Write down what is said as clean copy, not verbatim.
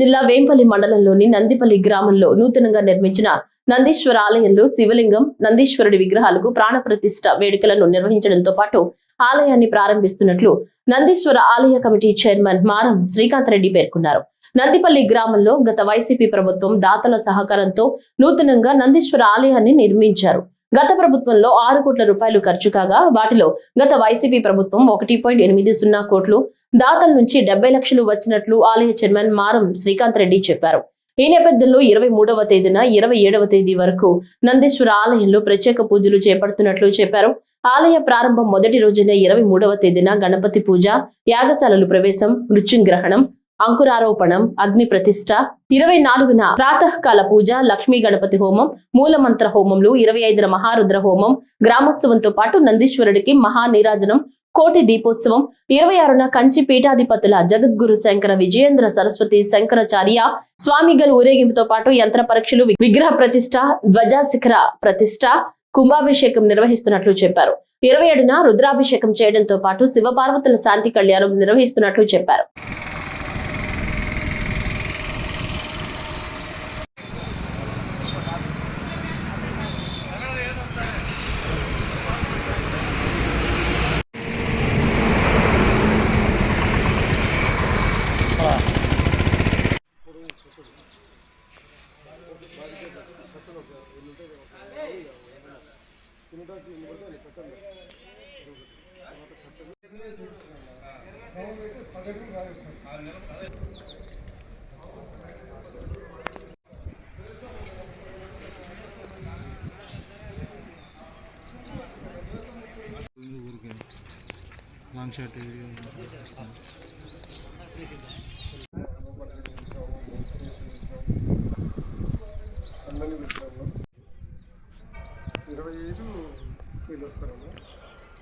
జిల్లా వేంపల్లి మండలంలోని నందిపల్లి గ్రామంలో నూతనంగా నిర్మించిన నందీశ్వర ఆలయంలో శివలింగం, నందీశ్వరుడి విగ్రహాలకు ప్రాణప్రతిష్ఠ వేడుకలను నిర్వహించడంతో పాటు ఆలయాన్ని ప్రారంభిస్తున్నట్లు నందీశ్వర ఆలయ కమిటీ చైర్మన్ మారం శ్రీకాంత్ రెడ్డి పేర్కొన్నారు. నందిపల్లి గ్రామంలో గత వైసీపీ ప్రభుత్వం దాతల సహకారంతో నూతనంగా నందీశ్వర ఆలయాన్ని నిర్మించారు. గత ప్రభుత్వంలో 6 కోట్ల రూపాయలు ఖర్చు కాగా వాటిలో గత వైసీపీ ప్రభుత్వం 1.80 కోట్లు, దాతల నుంచి 70 లక్షలు వచ్చినట్లు ఆలయ చైర్మన్ మారం శ్రీకాంత్ రెడ్డి చెప్పారు. ఈ నేపథ్యంలో 23వ తేదీన 27వ తేదీ వరకు నందీశ్వర ఆలయంలో ప్రత్యేక పూజలు చేపడుతున్నట్లు చెప్పారు. ఆలయ ప్రారంభం మొదటి రోజున 23వ తేదీన గణపతి పూజ, యాగశాలలు ప్రవేశం, మృత్యుంగ్రహణం, అంకురారోపణం, అగ్ని ప్రతిష్ఠ, 24న ప్రాతకాల పూజ, లక్ష్మీ గణపతి హోమం, మూలమంత్ర హోమంలు, 25న మహారుద్ర హోమం, గ్రామోత్సవంతో పాటు నందీశ్వరుడికి మహానీరాజనం, కోటి దీపోత్సవం, 26న కంచి పీఠాధిపతుల జగద్గురు శంకర విజయేంద్ర సరస్వతి శంకరాచార్య స్వామిగల్ ఊరేగింపుతో పాటు యంత్ర పరీక్షలు, విగ్రహ ప్రతిష్ఠ, ధ్వజాశిఖర ప్రతిష్ఠ, కుంభాభిషేకం నిర్వహిస్తున్నట్లు చెప్పారు. 27న రుద్రాభిషేకం చేయడంతో పాటు శివపార్వతుల శాంతి కళ్యాణం నిర్వహిస్తున్నట్లు చెప్పారు. లాంగ్ షాట్ వీడియో అన్నని విషయంలో 25 వీళ్ళు వస్తారమ్మా.